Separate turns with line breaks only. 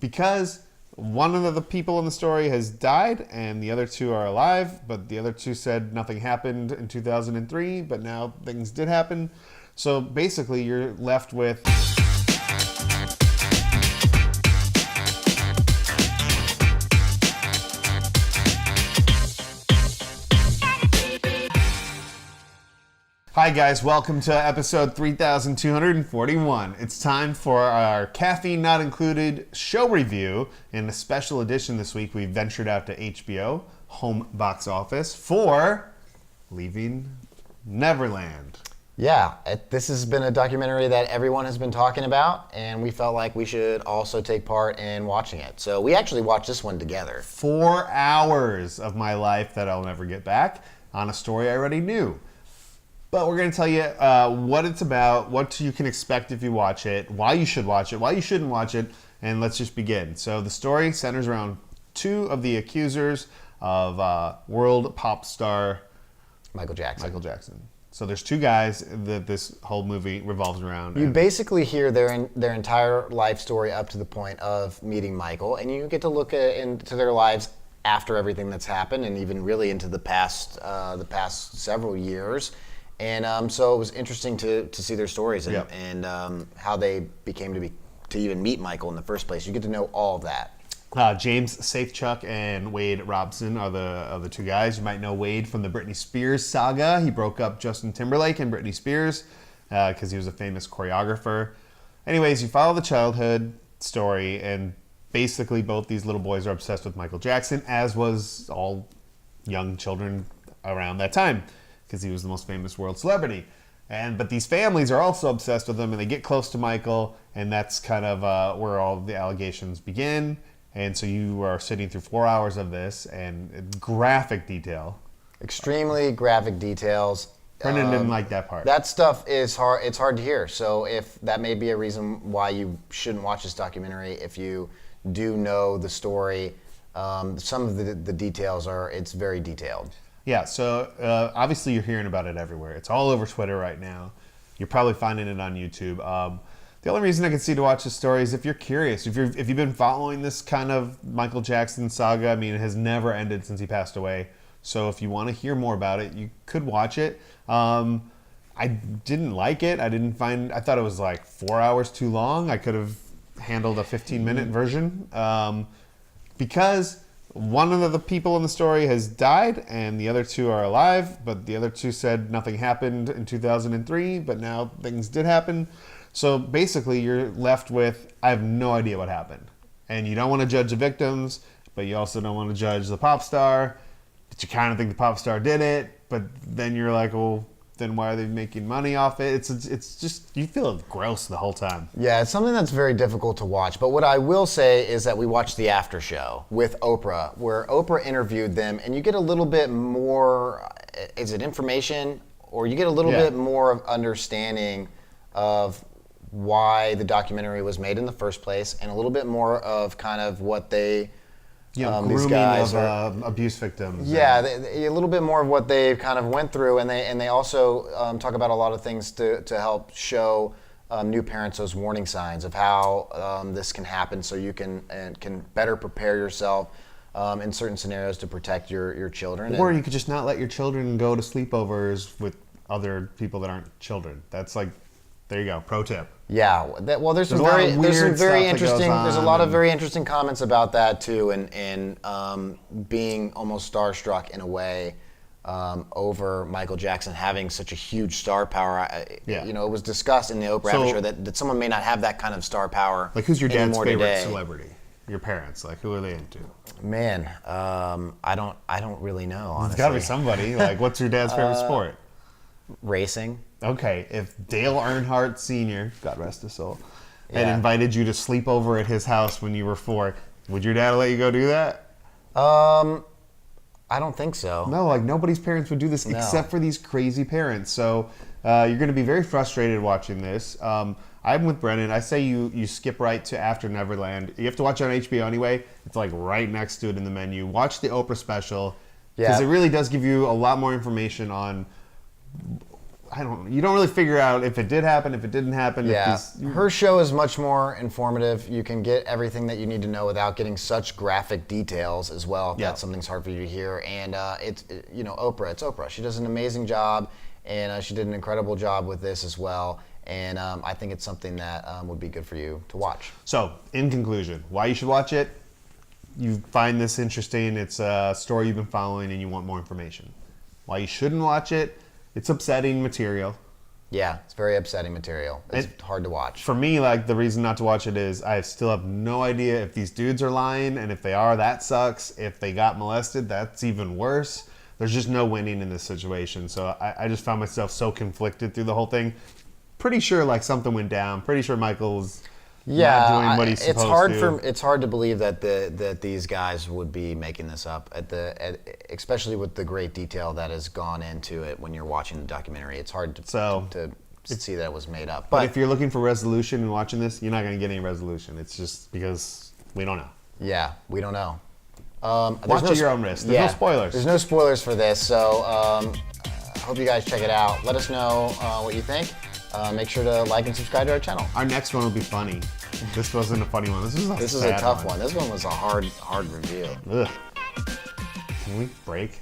because one of the people in the story has died and the other two are alive, but the other two said nothing happened in 2003, but now things did happen. So basically you're left with... Hi guys, welcome to episode 3241. It's time for our caffeine not included show review. In a special edition this week, we ventured out to HBO, home box office, for Leaving Neverland.
Yeah, this has been a documentary that everyone has been talking about, and we felt like we should also take part in watching it. So we actually watched this one together.
4 hours of my life that I'll never get back on a story I already knew. But we're going to tell you what it's about, what you can expect if you watch it, why you should watch it, why you shouldn't watch it, and let's just begin. So the story centers around two of the accusers of world pop star
Michael Jackson.
So there's two guys that this whole movie revolves around.
You basically hear their entire life story up to the point of meeting Michael, and you get to look into their lives after everything that's happened, and even really into the past several years. And so it was interesting to see their stories and how they became to even meet Michael in the first place. You get to know all of that.
James Safechuck and Wade Robson are the two guys. You might know Wade from the Britney Spears saga. He broke up Justin Timberlake and Britney Spears because he was a famous choreographer. Anyways, you follow the childhood story, and basically both these little boys are obsessed with Michael Jackson, as was all young children around that time, because he was the most famous world celebrity. But these families are also obsessed with him, and they get close to Michael, and that's kind of where all the allegations begin. And so you are sitting through 4 hours of this, and graphic detail.
Extremely graphic details.
Brennan didn't like that part.
That stuff is hard. It's hard to hear. So if that may be a reason why you shouldn't watch this documentary, if you do know the story, some of the details it's very detailed.
Yeah, so obviously you're hearing about it everywhere. It's all over Twitter right now. You're probably finding it on YouTube. The only reason I can see to watch this story is if you're curious. If you've been following this kind of Michael Jackson saga, I mean, it has never ended since he passed away. So if you want to hear more about it, you could watch it. I didn't like it. I thought it was like 4 hours too long. I could have handled a 15-minute version because one of the people in the story has died and the other two are alive, but the other two said nothing happened in 2003, but now things did happen. So basically you're left with, I have no idea what happened. And you don't want to judge the victims, but you also don't want to judge the pop star, but you kind of think the pop star did it, but then you're like, well, then why are they making money off it? It's just, you feel gross the whole time.
Yeah, it's something that's very difficult to watch. But what I will say is that we watched the after show with Oprah, where Oprah interviewed them, and you get a little bit more, is it information? Or you get a little bit more of understanding of why the documentary was made in the first place, and a little bit more of kind of what they...
these guys of abuse victims.
Yeah, a little bit more of what they kind of went through, and they also talk about a lot of things to help show new parents those warning signs of how this can happen, so you can better prepare yourself in certain scenarios to protect your children.
Or you could just not let your children go to sleepovers with other people that aren't children. That's like, there you go, pro tip.
Yeah, there's a lot of very interesting comments about that too, and being almost starstruck in a way over Michael Jackson having such a huge star power. You know, it was discussed in the Oprah show that someone may not have that kind of star power.
Like, who's your dad's favorite celebrity? Your parents, like, who are they into?
Man, I don't really know, honestly.
It's got to be somebody. Like, what's your dad's favorite sport?
Racing.
Okay, if Dale Earnhardt Sr., God rest his soul, had invited you to sleep over at his house when you were 4, would your dad let you go do that?
I don't think so.
No, like nobody's parents would do this except for these crazy parents. So you're going to be very frustrated watching this. I'm with Brennan. I say you skip right to after Neverland. You have to watch it on HBO anyway. It's like right next to it in the menu. Watch the Oprah special because it really does give you a lot more information on you don't really figure out if it did happen, if it didn't happen.
Yeah,
If these,
her show is much more informative. You can get everything that you need to know without getting such graphic details as well. If that's something's hard for you to hear. And Oprah. It's Oprah. She does an amazing job, and she did an incredible job with this as well. And I think it's something that would be good for you to watch.
So, in conclusion, why you should watch it? You find this interesting. It's a story you've been following, and you want more information. Why you shouldn't watch it? It's upsetting material.
Yeah, it's very upsetting material. It's hard to watch.
For me, like, the reason not to watch it is I still have no idea if these dudes are lying, and if they are, that sucks. If they got molested, that's even worse. There's just no winning in this situation. So I just found myself so conflicted through the whole thing. Pretty sure like something went down. Pretty sure Michael's not doing what he's supposed to.
It's hard to believe that these guys would be making this up especially with the great detail that has gone into it when you're watching the documentary. It's hard to see that it was made up.
But if you're looking for resolution and watching this, you're not going to get any resolution. It's just because we don't know.
Yeah, we don't know.
Watch at your own risk. There's no spoilers.
There's no spoilers for this, so I hope you guys check it out. Let us know what you think. Make sure to like and subscribe to our channel.
Our next one will be funny. This wasn't a funny one. This is
a tough one. This one was a hard review.
Ugh. Can we break?